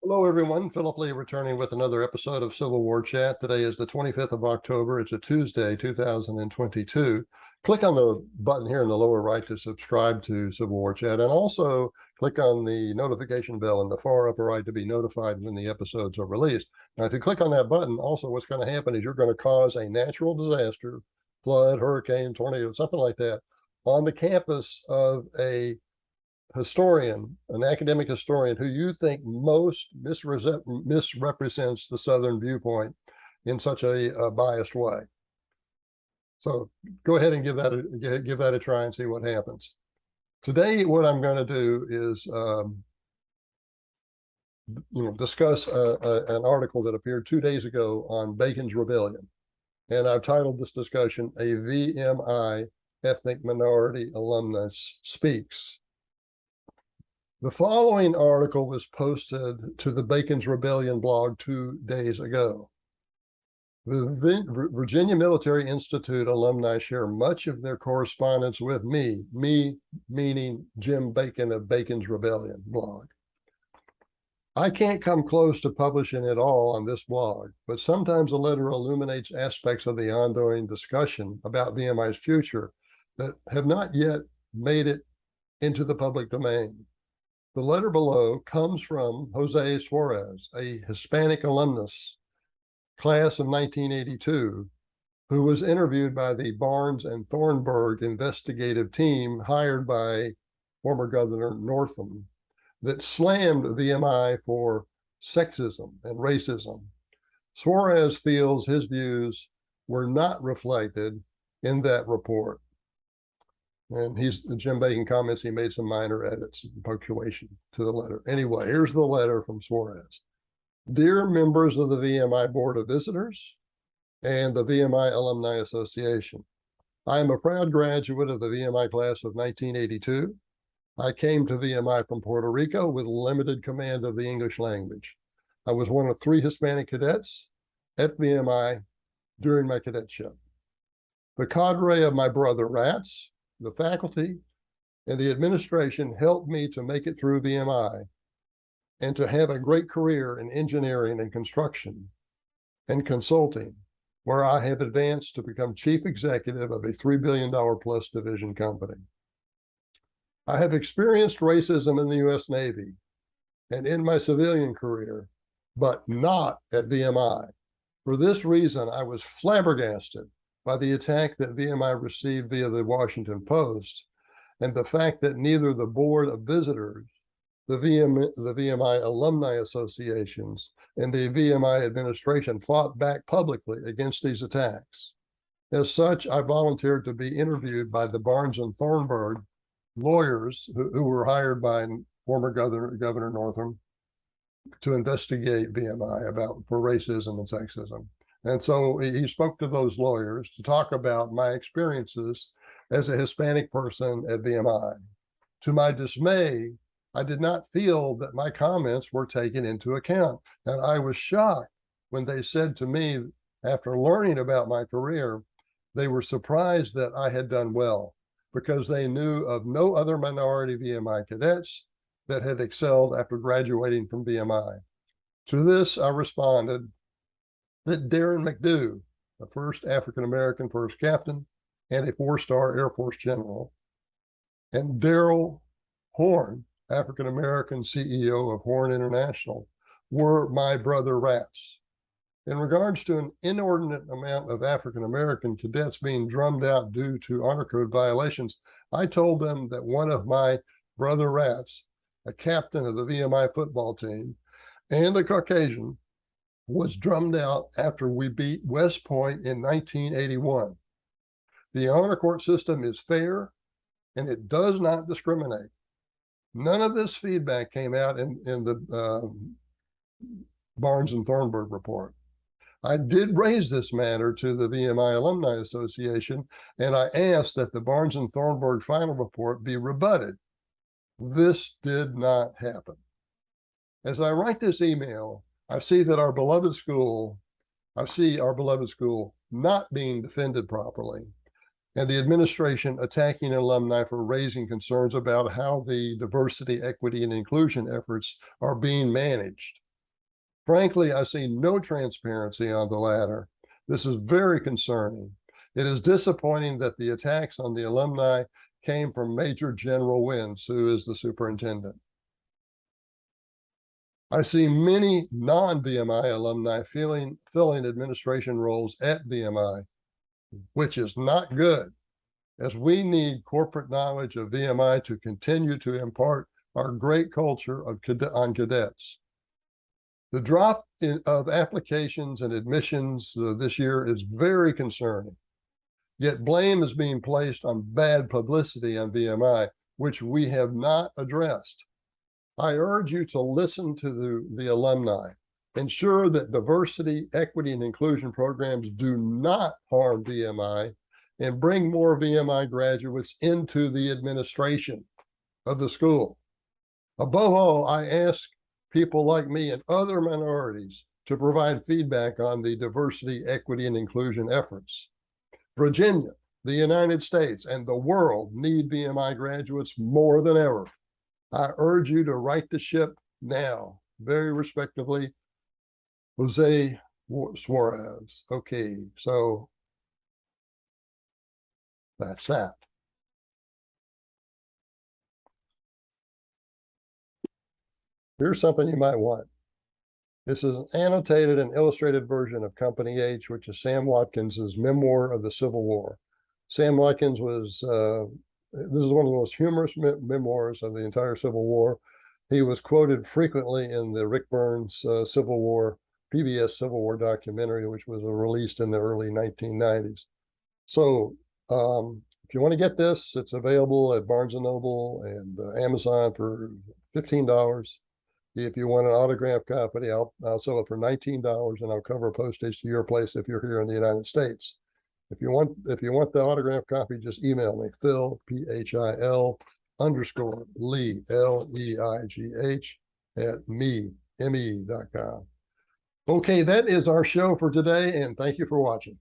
Hello, everyone. Philip Lee returning with another episode of Civil War Chat. Today is the 25th of October. It's a Tuesday, 2022. Click on the button here in the lower right to subscribe to Civil War Chat, and also click on the notification bell in the far upper right to be notified when the episodes are released. Now, if you click on that button, also what's going to happen is you're going to cause a natural disaster, flood, hurricane, tornado, something like that, on the campus of a historian, an academic historian who you think most misrepresents the Southern viewpoint in such a biased way. So go ahead and give that a try and see what happens. Today, what I'm going to do is discuss an article that appeared 2 days ago on Bacon's Rebellion, and I've titled this discussion "A VMI Ethnic Minority Alumnus Speaks." The following article was posted to the Bacon's Rebellion blog 2 days ago. The Virginia Military Institute alumni share much of their correspondence with me meaning Jim Bacon of Bacon's Rebellion blog. I can't come close to publishing it all on this blog, but sometimes a letter illuminates aspects of the ongoing discussion about VMI's future that have not yet made it into the public domain. The letter below comes from José Suárez, a Hispanic alumnus, class of 1982, who was interviewed by the Barnes and Thornburg investigative team hired by former Governor Northam that slammed VMI for sexism and racism. Suárez feels his views were not reflected in that report. And Jim Bacon comments he made some minor edits and punctuation to the letter. Anyway, here's the letter from Suárez. Dear members of the VMI Board of Visitors and the VMI Alumni Association, I am a proud graduate of the VMI class of 1982. I came to VMI from Puerto Rico with limited command of the English language. I was one of 3 Hispanic cadets at VMI during my cadetship. The cadre of my brother Rats, the faculty, and the administration helped me to make it through VMI and to have a great career in engineering and construction and consulting, where I have advanced to become chief executive of a $3 billion plus division company. I have experienced racism in the U.S. Navy and in my civilian career, but not at VMI. For this reason, I was flabbergasted by the attack that VMI received via the Washington Post, and the fact that neither the Board of Visitors, the VMI Alumni Associations, and the VMI administration fought back publicly against these attacks. As such, I volunteered to be interviewed by the Barnes and Thornburg lawyers who were hired by former Governor Northam to investigate VMI for racism and sexism. And so he spoke to those lawyers to talk about my experiences as a Hispanic person at VMI. To my dismay, I did not feel that my comments were taken into account. And I was shocked when they said to me, after learning about my career, they were surprised that I had done well because they knew of no other minority VMI cadets that had excelled after graduating from VMI. To this, I responded that Darren McDew, the first African-American first captain and a 4-star Air Force general, and Daryl Horn, African-American CEO of Horn International, were my brother Rats. In regards to an inordinate amount of African-American cadets being drummed out due to honor code violations, I told them that one of my brother Rats, a captain of the VMI football team, and a Caucasian, was drummed out after we beat West Point in 1981. The honor court system is fair and it does not discriminate. None of this feedback came out in the Barnes and Thornburg report. I did raise this matter to the VMI Alumni Association, and I asked that the Barnes and Thornburg final report be rebutted. This did not happen. As I write this email, I see our beloved school not being defended properly, and the administration attacking alumni for raising concerns about how the diversity, equity, and inclusion efforts are being managed. Frankly, I see no transparency on the latter. This is very concerning. It is disappointing that the attacks on the alumni came from Major General Wins, who is the superintendent. I see many non-VMI alumni filling administration roles at VMI, which is not good, as we need corporate knowledge of VMI to continue to impart our great culture of on cadets. The drop of applications and admissions this year is very concerning. Yet blame is being placed on bad publicity on VMI, which we have not addressed. I urge you to listen to the alumni. Ensure that diversity, equity, and inclusion programs do not harm VMI, and bring more VMI graduates into the administration of the school. Above all, I ask people like me and other minorities to provide feedback on the diversity, equity, and inclusion efforts. Virginia, the United States, and the world need VMI graduates more than ever. I urge you to right the ship now. Very respectfully, José Suárez. Okay, so that's that. Here's something you might want. This is an annotated and illustrated version of Company H, which is Sam Watkins's memoir of the Civil War. Sam Watkins was, this is one of the most humorous memoirs of the entire Civil War. He was quoted frequently in the Rick Burns Civil War, PBS Civil War documentary, which was released in the early 1990s. So if you want to get this, it's available at Barnes & Noble and Amazon for $15. If you want an autographed copy, I'll sell it for $19, and I'll cover postage to your place if you're here in the United States. If you want the autographed copy, just email me, Phil, PHIL _Lee, LEIGH @me.com. Okay, that is our show for today, and thank you for watching.